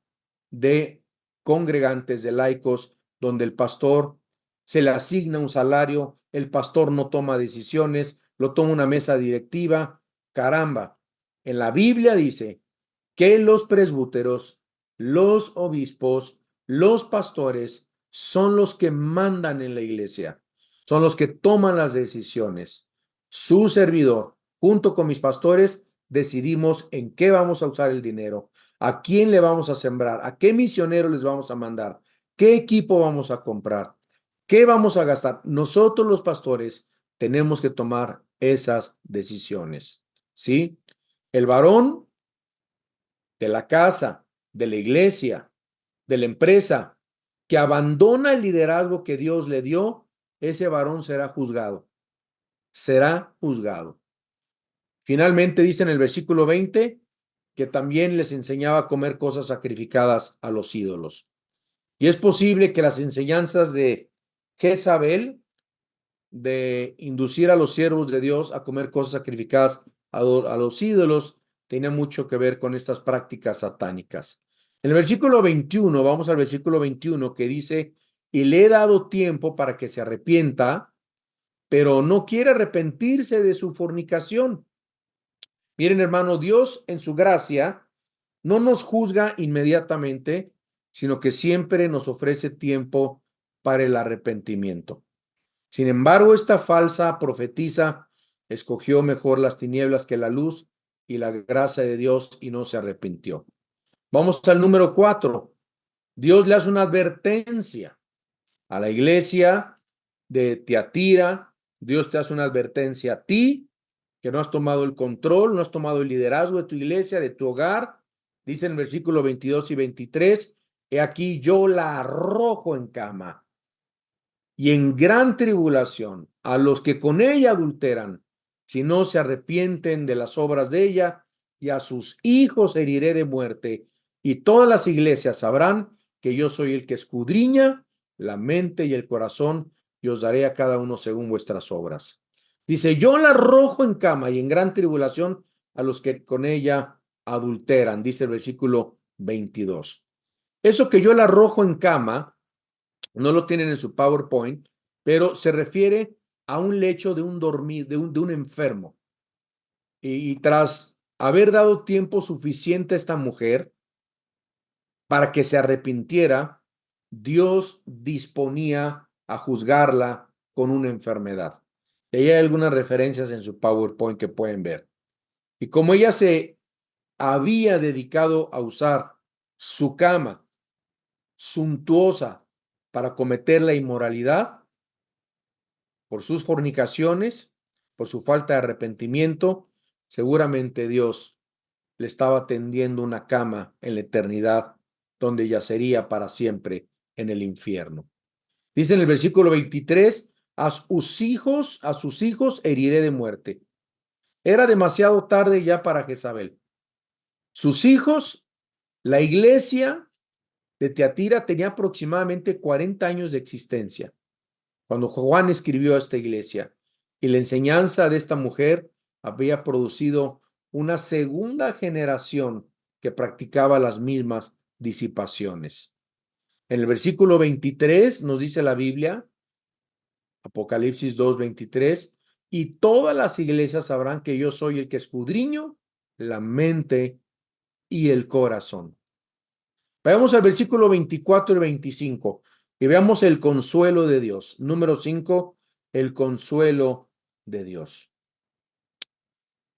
de congregantes, de laicos, donde el pastor se le asigna un salario, el pastor no toma decisiones, lo toma una mesa directiva. Caramba, en la Biblia dice que los presbíteros, los obispos, los pastores son los que mandan en la iglesia, son los que toman las decisiones. Su servidor, junto con mis pastores, decidimos en qué vamos a usar el dinero, a quién le vamos a sembrar, a qué misionero les vamos a mandar, qué equipo vamos a comprar, qué vamos a gastar. Nosotros los pastores tenemos que tomar esas decisiones, ¿sí? El varón de la casa, de la iglesia, de la empresa, que abandona el liderazgo que Dios le dio, ese varón será juzgado. Será juzgado. Finalmente dice en el versículo 20 que también les enseñaba a comer cosas sacrificadas a los ídolos. Y es posible que las enseñanzas de Jezabel, de inducir a los siervos de Dios a comer cosas sacrificadas a los ídolos, tenía mucho que ver con estas prácticas satánicas. En el versículo 21, vamos al versículo 21, que dice, y le he dado tiempo para que se arrepienta, pero no quiere arrepentirse de su fornicación. Miren, hermano, Dios en su gracia no nos juzga inmediatamente, sino que siempre nos ofrece tiempo para el arrepentimiento. Sin embargo, esta falsa profetisa escogió mejor las tinieblas que la luz y la gracia de Dios y no se arrepintió. Vamos al número 4. Dios le hace una advertencia a la iglesia de Tiatira. Dios te hace una advertencia a ti que no has tomado el control, no has tomado el liderazgo de tu iglesia, de tu hogar. Dice en el versículo 22 y 23, he aquí yo la arrojo en cama y en gran tribulación a los que con ella adulteran, si no se arrepienten de las obras de ella, y a sus hijos heriré de muerte, y todas las iglesias sabrán que yo soy el que escudriña la mente y el corazón, y os daré a cada uno según vuestras obras. Dice, yo la arrojo en cama y en gran tribulación a los que con ella adulteran, dice el versículo 22. Eso que yo la arrojo en cama, no lo tienen en su PowerPoint, pero se refiere a un lecho de un dormir, de un enfermo. Y tras haber dado tiempo suficiente a esta mujer para que se arrepintiera, Dios disponía a juzgarla con una enfermedad. Y ahí hay algunas referencias en su PowerPoint que pueden ver. Y como ella se había dedicado a usar su cama suntuosa para cometer la inmoralidad, por sus fornicaciones, por su falta de arrepentimiento, seguramente Dios le estaba tendiendo una cama en la eternidad donde yacería para siempre en el infierno. Dice en el versículo 23, a sus hijos heriré de muerte. Era demasiado tarde ya para Jezabel. Sus hijos, la iglesia de Tiatira tenía aproximadamente 40 años de existencia cuando Juan escribió a esta iglesia, y la enseñanza de esta mujer había producido una segunda generación que practicaba las mismas disipaciones. En el versículo 23 nos dice la Biblia, Apocalipsis 2:23, y todas las iglesias sabrán que yo soy el que escudriño la mente y el corazón. Vayamos al versículo 24 y 25 y veamos el consuelo de Dios. Número 5, el consuelo de Dios.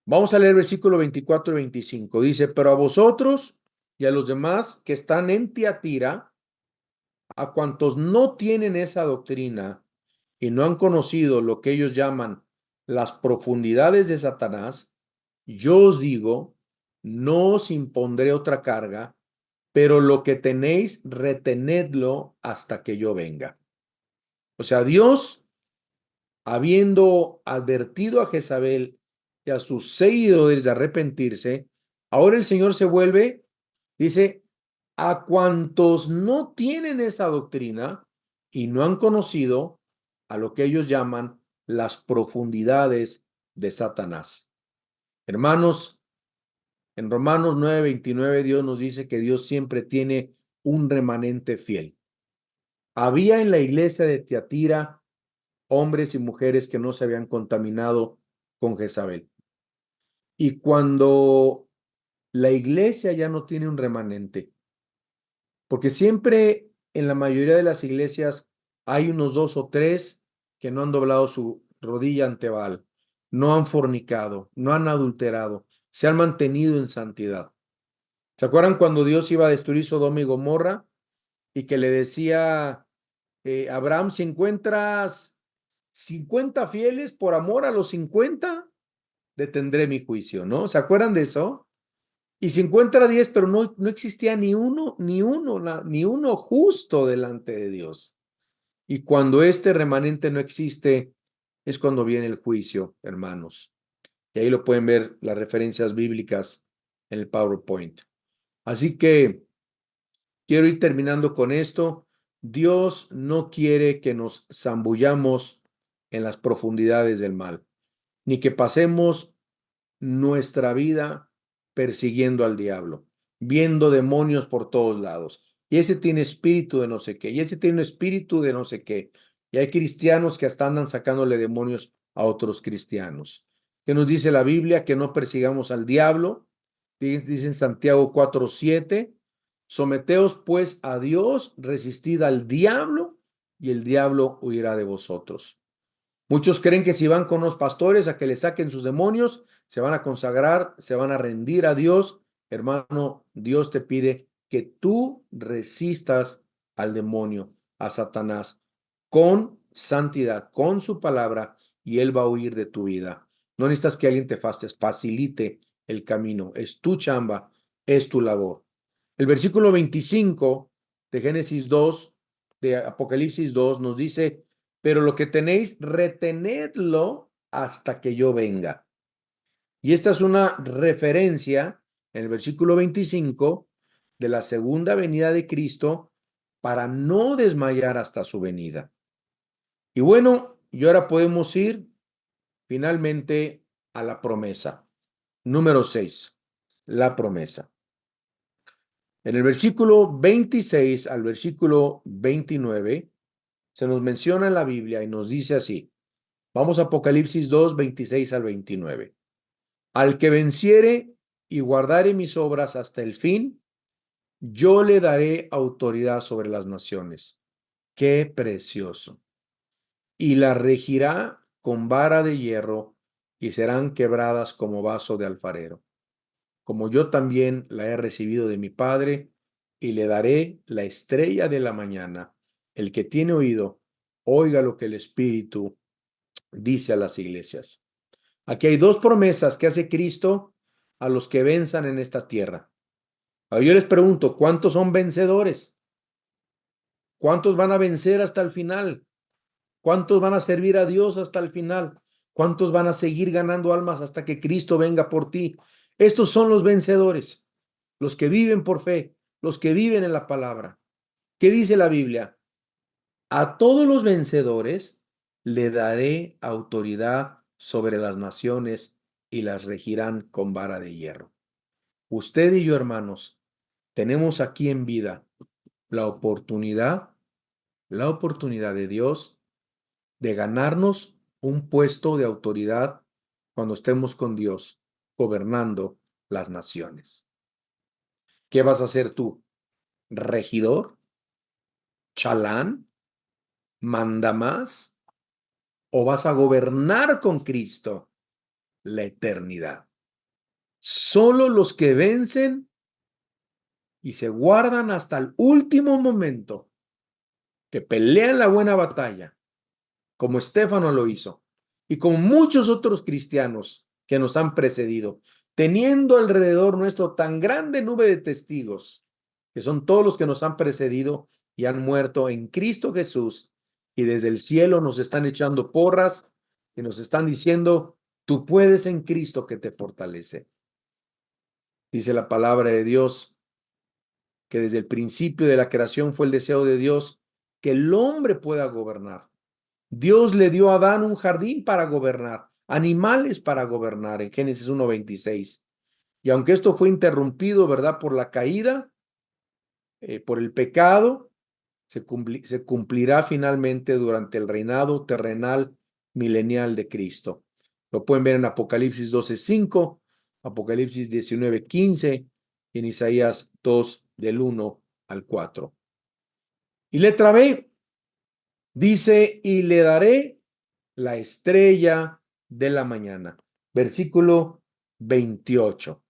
Vamos a leer versículo 24 y 25. Dice, pero a vosotros y a los demás que están en Tiatira, a cuantos no tienen esa doctrina y no han conocido lo que ellos llaman las profundidades de Satanás, yo os digo, no os impondré otra carga, pero lo que tenéis, retenedlo hasta que yo venga. O sea, Dios, habiendo advertido a Jezabel y a sus seguidores de arrepentirse, ahora el Señor se vuelve, dice, a cuantos no tienen esa doctrina y no han conocido a lo que ellos llaman las profundidades de Satanás. Hermanos, en Romanos 9:29 Dios nos dice que Dios siempre tiene un remanente fiel. Había en la iglesia de Tiatira hombres y mujeres que no se habían contaminado con Jezabel. Y cuando la iglesia ya no tiene un remanente, porque siempre en la mayoría de las iglesias hay unos 2 o 3 que no han doblado su rodilla ante Baal, no han fornicado, no han adulterado, se han mantenido en santidad. ¿Se acuerdan cuando Dios iba a destruir Sodoma y Gomorra y que le decía Abraham, si encuentras 50 fieles por amor a los 50, detendré mi juicio, ¿no? ¿Se acuerdan de eso? Y si encuentra 10, pero no existía ni uno justo delante de Dios. Y cuando este remanente no existe, es cuando viene el juicio, hermanos. Y ahí lo pueden ver las referencias bíblicas en el PowerPoint. Así que quiero ir terminando con esto. Dios no quiere que nos zambullamos en las profundidades del mal, ni que pasemos nuestra vida persiguiendo al diablo, viendo demonios por todos lados. Y ese tiene espíritu de no sé qué, y ese tiene un espíritu de no sé qué. Y hay cristianos que hasta andan sacándole demonios a otros cristianos. ¿Qué nos dice la Biblia? Que no persigamos al diablo. Dice en Santiago 4:7, someteos pues a Dios, resistid al diablo y el diablo huirá de vosotros. Muchos creen que si van con los pastores a que le saquen sus demonios, se van a consagrar, se van a rendir a Dios. Hermano, Dios te pide que tú resistas al demonio, a Satanás, con santidad, con su palabra, y él va a huir de tu vida. No necesitas que alguien te facilite el camino. Es tu chamba, es tu labor. El versículo 25 de Génesis 2, de Apocalipsis 2, nos dice: pero lo que tenéis, retenedlo hasta que yo venga. Y esta es una referencia en el versículo 25 de la segunda venida de Cristo para no desmayar hasta su venida. Y bueno, y ahora podemos ir finalmente a la promesa. Número 6, la promesa. En el versículo 26 al versículo 29 se nos menciona en la Biblia y nos dice así. Vamos a Apocalipsis 2, 26 al 29. Al que venciere y guardare mis obras hasta el fin, yo le daré autoridad sobre las naciones. Qué precioso. Y la regirá con vara de hierro y serán quebradas como vaso de alfarero. Como yo también la he recibido de mi Padre, y le daré la estrella de la mañana. El que tiene oído, oiga lo que el Espíritu dice a las iglesias. Aquí hay dos promesas que hace Cristo a los que venzan en esta tierra. Ahora yo les pregunto, ¿cuántos son vencedores? ¿Cuántos van a vencer hasta el final? ¿Cuántos van a servir a Dios hasta el final? ¿Cuántos van a seguir ganando almas hasta que Cristo venga por ti? Estos son los vencedores, los que viven por fe, los que viven en la palabra. ¿Qué dice la Biblia? A todos los vencedores le daré autoridad sobre las naciones y las regirán con vara de hierro. Usted y yo, hermanos, tenemos aquí en vida la oportunidad, la oportunidad de Dios de ganarnos un puesto de autoridad cuando estemos con Dios gobernando las naciones. ¿Qué vas a hacer tú? ¿Regidor? ¿Chalán? ¿Mandamás? ¿O vas a gobernar con Cristo la eternidad? Solo los que vencen y se guardan hasta el último momento, que pelean la buena batalla, como Estéfano lo hizo, y como muchos otros cristianos que nos han precedido, teniendo alrededor nuestro tan grande nube de testigos, que son todos los que nos han precedido y han muerto en Cristo Jesús, y desde el cielo nos están echando porras y nos están diciendo: tú puedes en Cristo que te fortalece. Dice la palabra de Dios que desde el principio de la creación fue el deseo de Dios que el hombre pueda gobernar. Dios le dio a Adán un jardín para gobernar, animales para gobernar, en Génesis 1:26. Y aunque esto fue interrumpido, ¿verdad?, por la caída, por el pecado, se cumplirá finalmente durante el reinado terrenal milenial de Cristo. Lo pueden ver en Apocalipsis 12:5, Apocalipsis 19:15 y en Isaías 2, del 1 al 4. Y letra B dice: y le daré la estrella de la mañana. Versículo 28.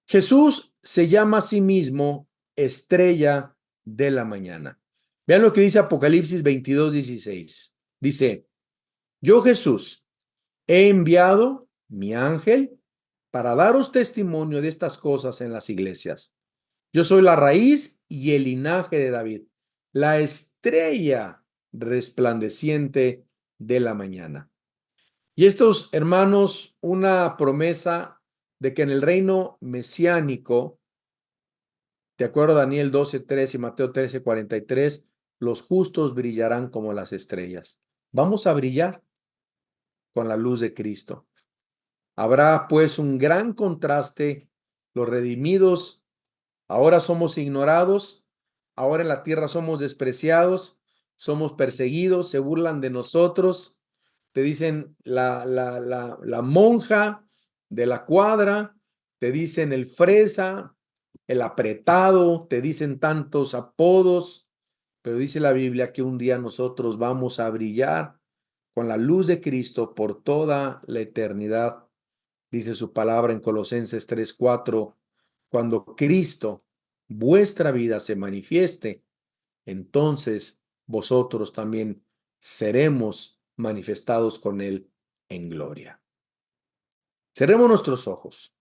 Jesús se llama a sí mismo estrella de la mañana. Vean lo que dice Apocalipsis 22:16. Dice: yo, Jesús, he enviado mi ángel para daros testimonio de estas cosas en las iglesias. Yo soy la raíz y el linaje de David, la estrella resplandeciente de la mañana. Y estos, hermanos, una promesa de que en el reino mesiánico, de acuerdo a Daniel 12:3 y Mateo 13:43, los justos brillarán como las estrellas. Vamos a brillar con la luz de Cristo. Habrá pues un gran contraste. Los redimidos ahora somos ignorados, ahora en la tierra somos despreciados, somos perseguidos, se burlan de nosotros, te dicen la monja de la cuadra, te dicen el fresa, el apretado, te dicen tantos apodos, pero dice la Biblia que un día nosotros vamos a brillar con la luz de Cristo por toda la eternidad. Dice su palabra en Colosenses 3:4, cuando Cristo, vuestra vida, se manifieste, entonces vosotros también seremos manifestados con Él en gloria. Cerremos nuestros ojos.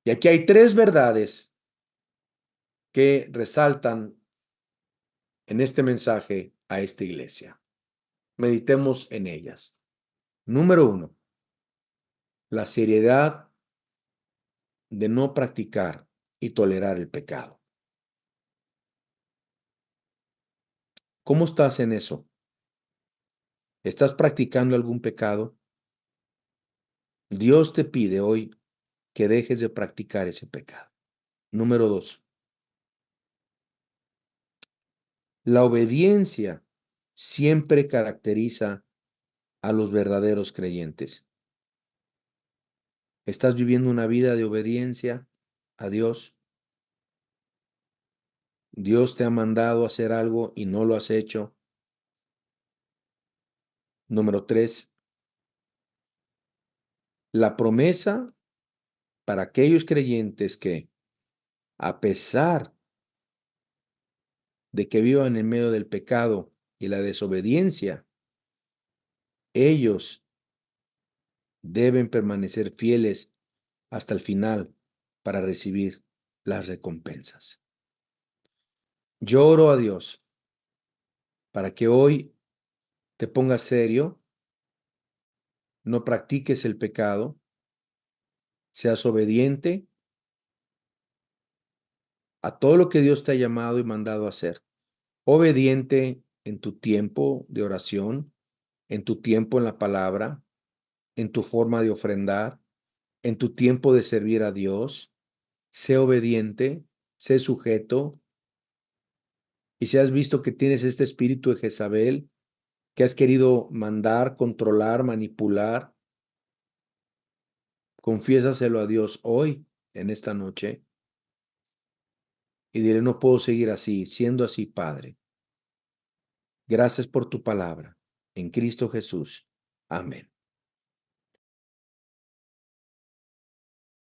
Y aquí hay tres verdades que resaltan en este mensaje a esta iglesia. Meditemos en ellas. Número 1, la seriedad de no practicar y tolerar el pecado. ¿Cómo estás en eso? ¿Estás practicando algún pecado? Dios te pide hoy que dejes de practicar ese pecado. Número 2, la obediencia siempre caracteriza a los verdaderos creyentes. ¿Estás viviendo una vida de obediencia a Dios? ¿Dios te ha mandado a hacer algo y no lo has hecho? Número 3, la promesa para aquellos creyentes que, a pesar de que vivan en medio del pecado y la desobediencia, ellos deben permanecer fieles hasta el final para recibir las recompensas. Yo oro a Dios para que hoy te pongas serio, no practiques el pecado, seas obediente a todo lo que Dios te ha llamado y mandado a hacer. Obediente en tu tiempo de oración, en tu tiempo en la palabra, en tu forma de ofrendar, en tu tiempo de servir a Dios. Sé obediente, sé sujeto. Y si has visto que tienes este espíritu de Jezabel, que has querido mandar, controlar, manipular, confiésaselo a Dios hoy, en esta noche, y dile, no puedo seguir así, siendo así, Padre. Gracias por tu palabra. En Cristo Jesús. Amén.